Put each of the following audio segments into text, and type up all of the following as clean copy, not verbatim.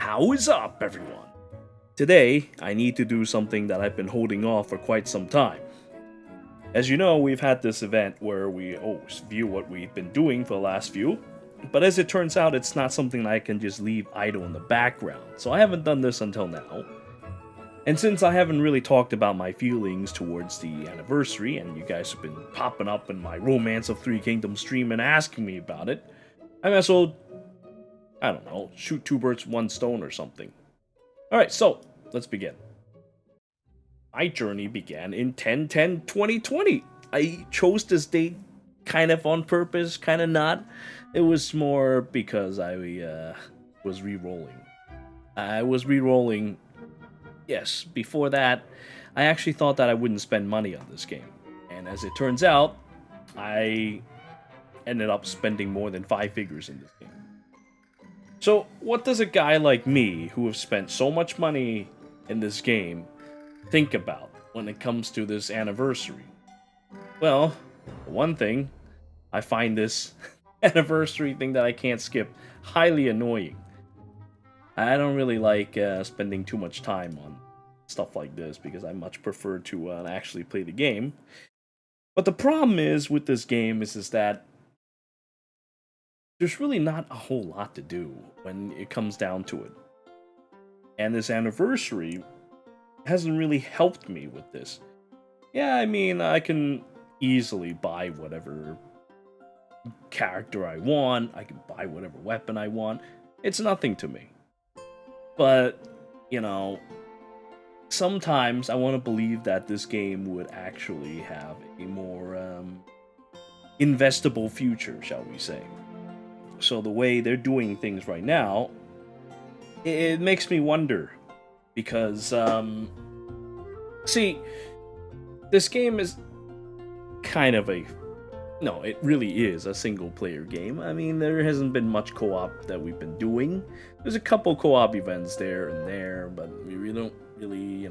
How is up, everyone? Today, I need to do something that I've been holding off for quite some time. As you know, we've had this event where we always view what we've been doing for the last few, but as it turns out, it's not something I can just leave idle in the background, so I haven't done this until now. And since I haven't really talked about my feelings towards the anniversary, and you guys have been popping up in my Romance of Three Kingdoms stream and asking me about it, I might as well, I don't know, shoot two birds with one stone or something. Alright, so, let's begin. My journey began in 10/10/2020. I chose this date kind of on purpose, kind of not. It was more because I was re-rolling. I was re-rolling. Yes, before that, I actually thought that I wouldn't spend money on this game. And as it turns out, I ended up spending more than 5 figures in this game. So, what does a guy like me, who have spent so much money in this game, think about when it comes to this anniversary? Well, for one thing, I find this anniversary thing that I can't skip highly annoying. I don't really like spending too much time on stuff like this because I much prefer to actually play the game. But the problem is with this game is that there's really not a whole lot to do when it comes down to it. And this anniversary hasn't really helped me with this. Yeah, I mean, I can easily buy whatever character I want, I can buy whatever weapon I want. It's nothing to me. But, you know, sometimes I want to believe that this game would actually have a more investable future, shall we say. So the way they're doing things right now, it makes me wonder. Because, see, this game is kind of a... No, it really is a single-player game. I mean, there hasn't been much co-op that we've been doing. There's a couple co-op events there and there, but we really don't really,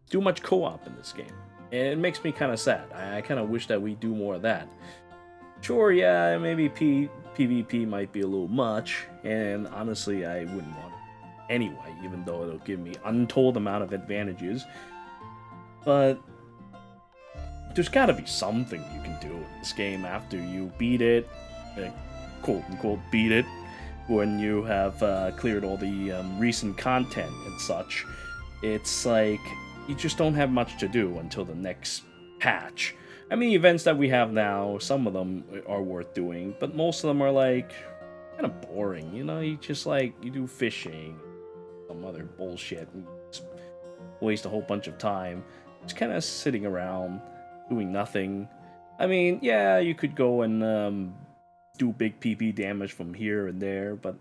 do much co-op in this game. And it makes me kind of sad. I kind of wish that we do more of that. Sure, yeah, maybe PvP might be a little much, and honestly, I wouldn't want it anyway, even though it'll give me untold amount of advantages. But there's gotta be something you can do in this game after you beat it, quote-unquote beat it, when you have cleared all the recent content and such. It's like, you just don't have much to do until the next patch. I mean, events that we have now, some of them are worth doing, but most of them are like, kind of boring, you just like, you do fishing, some other bullshit, and just waste a whole bunch of time, just kind of sitting around, doing nothing. I mean, yeah, you could go and do big PP damage from here and there, but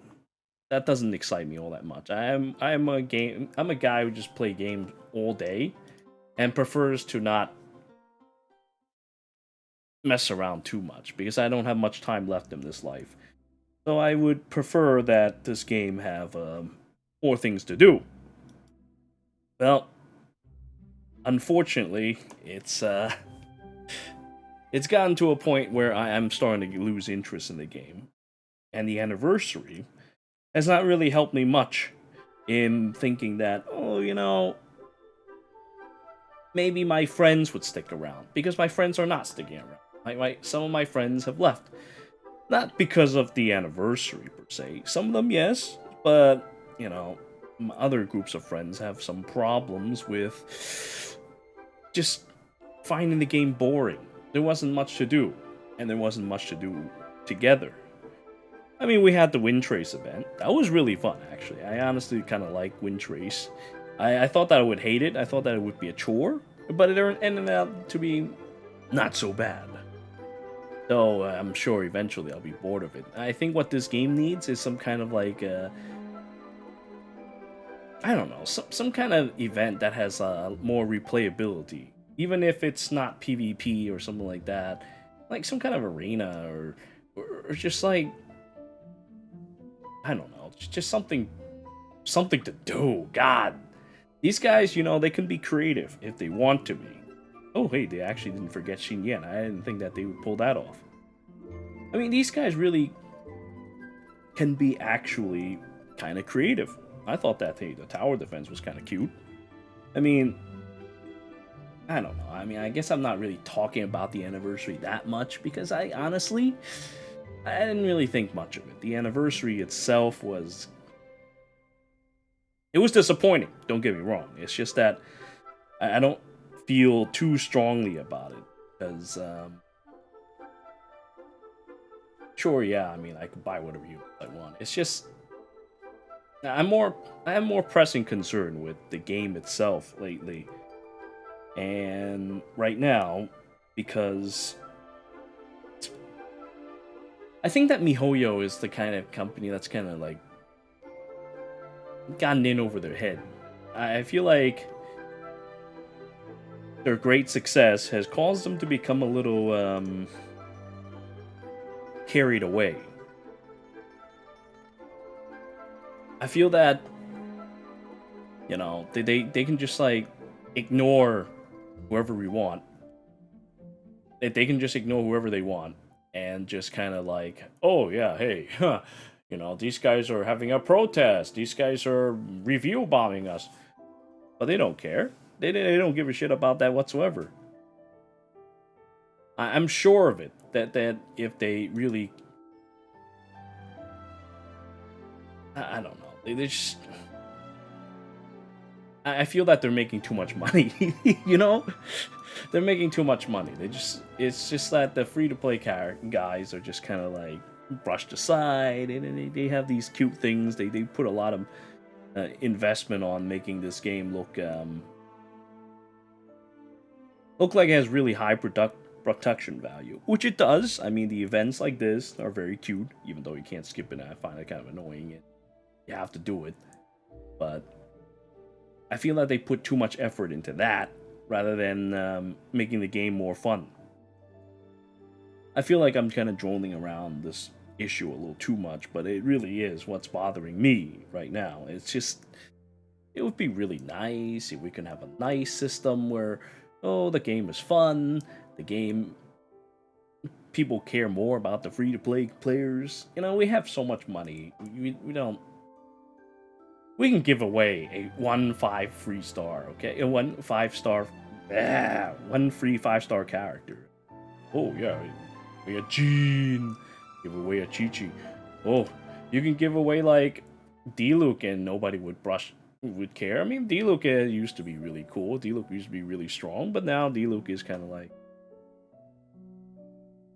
that doesn't excite me all that much. I'm a guy who just play games all day and prefers to not mess around too much because I don't have much time left in this life. So I would prefer that this game have more things to do. Well, unfortunately, it's gotten to a point where I am starting to lose interest in the game, and the anniversary has not really helped me much in thinking that, maybe my friends would stick around, because my friends are not sticking around. Some of my friends have left. Not because of the anniversary, per se. Some of them, yes, but, other groups of friends have some problems with just finding the game boring. There wasn't much to do, and there wasn't much to do together. I mean, we had the Wind Trace event. That was really fun, actually. I honestly kind of like Wind Trace. I thought that I would hate it. I thought that it would be a chore, but it ended up to be not so bad. Though I'm sure eventually I'll be bored of it. I think what this game needs is some kind of like, I don't know, some kind of event that has more replayability. Even if it's not PvP or something like that. Like some kind of arena or just like, I don't know, just something to do. God. These guys, they can be creative if they want to be. Oh, hey, they actually didn't forget Xian. I didn't think that they would pull that off. I mean, these guys really can be actually kind of creative. I thought that the tower defense was kind of cute. I mean, I don't know. I mean, I guess I'm not really talking about the anniversary that much because I honestly, I didn't really think much of it. The anniversary itself was, it was disappointing. Don't get me wrong. It's just that I don't feel too strongly about it because, sure, yeah. I mean, I can buy whatever you I want. It's just I have more pressing concern with the game itself lately, and right now because I think that MiHoYo is the kind of company that's kind of like gotten in over their head. I feel like their great success has caused them to become a little carried away. I feel that they can just like ignore whoever we want. They can just ignore whoever they want and just kind of like, oh yeah, hey, huh, these guys are having a protest. These guys are review bombing us, but they don't care. They don't give a shit about that whatsoever. I'm sure of it that if they really, I don't know, they just. I feel that they're making too much money, They're making too much money. It's just that the free-to-play guys are just kind of like brushed aside, and they have these cute things. They put a lot of investment on making this game look like it has really high production value, which it does. I mean, the events like this are very cute, even though you can't skip it. I find it kind of annoying, and you have to do it, but I feel like they put too much effort into that rather than making the game more fun. I feel like I'm kind of droning around this issue a little too much, but it really is what's bothering me right now. It's just, it would be really nice if we can have a nice system where, oh, the game is fun, people care more about the free-to-play players. We have so much money. We can give away a 1-5 free star, okay? A 1-5 star, one free 5-star character. Oh yeah, we a Jean, give away a qiqi. Oh, you can give away like Diluc and nobody would care. I mean, Diluc used to be really cool. Diluc used to be really strong, but now Diluc is kind of like,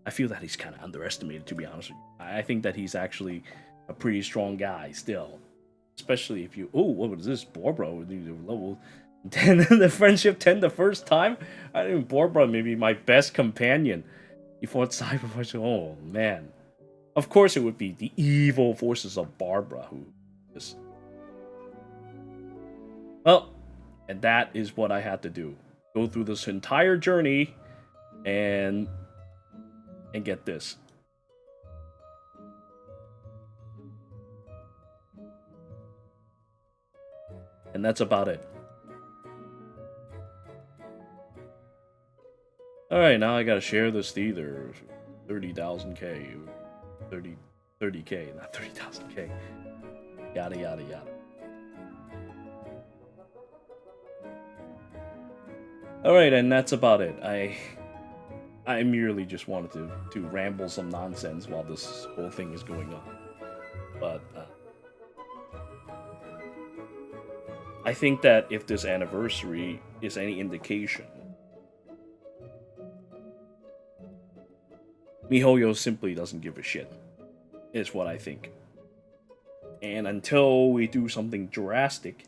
I feel that he's kind of underestimated, to be honest with you. I think that he's actually a pretty strong guy still. Especially if you... Oh, what was this? Borbra with level 10 the friendship 10 the first time? I think Borbra may be my best companion. He fought Cyberforce. Oh, man. Of course it would be the evil forces of Barbara who just... Well, and that is what I had to do. Go through this entire journey and get this. And that's about it. Alright, now I gotta share this to either 30,000k, 30k, not 30,000k. Yada yada yada. Alright, and that's about it. I merely just wanted to ramble some nonsense while this whole thing is going on. But I think that if this anniversary is any indication, MiHoYo simply doesn't give a shit, is what I think. And until we do something drastic,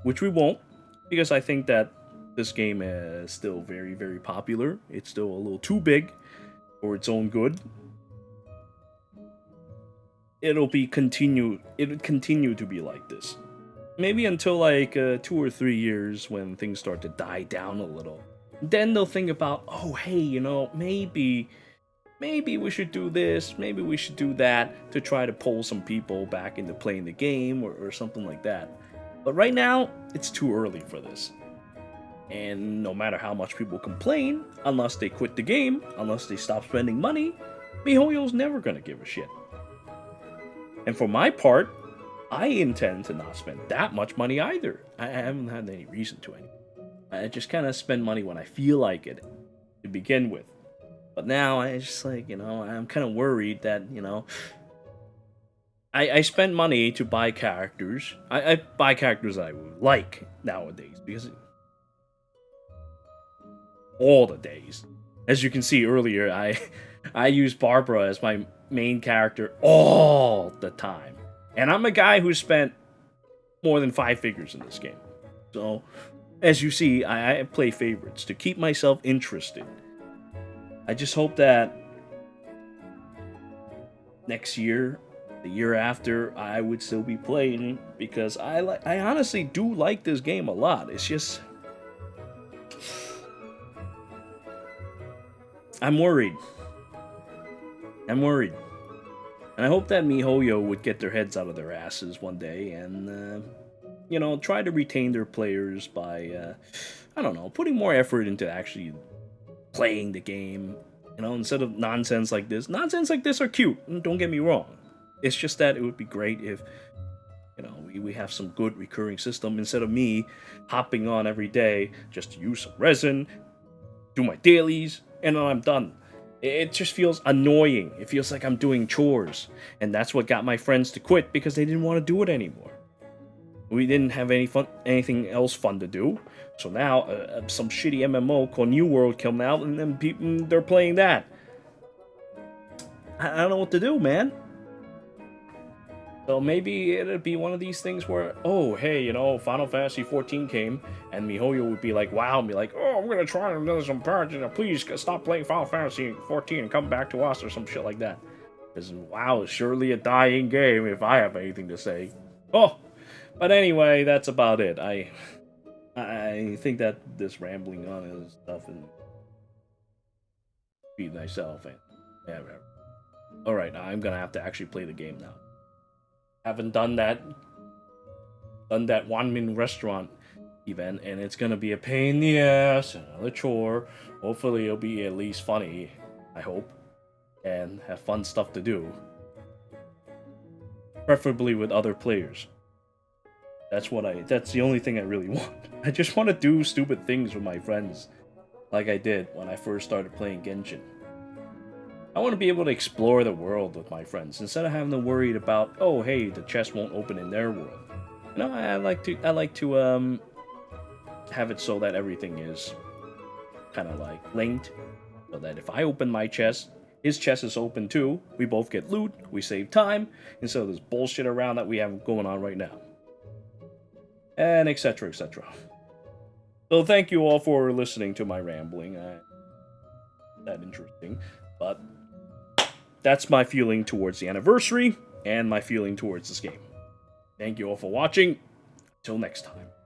which we won't, because I think that this game is still very, very popular. It's still a little too big for its own good. It'll continue to be like this. Maybe until like 2 or 3 years when things start to die down a little. Then they'll think about, oh hey, maybe we should do this, maybe we should do that to try to pull some people back into playing the game or something like that. But right now, it's too early for this. And no matter how much people complain, unless they quit the game, unless they stop spending money, MiHoYo's never gonna give a shit. And for my part, I intend to not spend that much money either. I haven't had any reason to any. I just kind of spend money when I feel like it to begin with. But now I just like, I'm kind of worried that, I spend money to buy characters. I buy characters that I would like nowadays because all the days. As you can see earlier, I use Barbara as my main character all the time. And I'm a guy who spent more than 5 figures in this game. So, as you see, I play favorites to keep myself interested. I just hope that next year, the year after, I would still be playing because I honestly do like this game a lot. It's just I'm worried. I'm worried. And I hope that MiHoYo would get their heads out of their asses one day and try to retain their players by I don't know, putting more effort into actually playing the game. Instead of nonsense like this. Nonsense like this are cute, don't get me wrong. It's just that it would be great if we have some good recurring system instead of me hopping on every day just to use some resin, do my dailies, and then I'm done. It just feels annoying. It feels like I'm doing chores. And that's what got my friends to quit because they didn't want to do it anymore. We didn't have anything else fun to do. So now some shitty MMO called New World came out and then people they're playing that. I don't know what to do, man. So maybe it'd be one of these things where, oh, hey, Final Fantasy 14 came, and MiHoYo would be like, wow, and be like, oh, I'm gonna try another some parts, please stop playing Final Fantasy 14 and come back to us, or some shit like that. Because, wow, it's surely a dying game if I have anything to say. Oh, but anyway, that's about it. I think that this rambling on and stuff and be myself and yeah, whatever. Alright, I'm gonna have to actually play the game now. Haven't done that Wanmin restaurant event, and it's gonna be a pain in the ass, another chore. Hopefully it'll be at least funny, I hope, and have fun stuff to do. Preferably with other players. That's the only thing I really want. I just want to do stupid things with my friends, like I did when I first started playing Genshin. I want to be able to explore the world with my friends instead of having to worry about, oh, hey, the chest won't open in their world. I like to have it so that everything is kind of like linked, so that if I open my chest, his chest is open too. We both get loot, we save time, instead of this bullshit around that we have going on right now, and etc. etc. So thank you all for listening to my rambling. That interesting, but that's my feeling towards the anniversary and my feeling towards this game. Thank you all for watching. Till next time.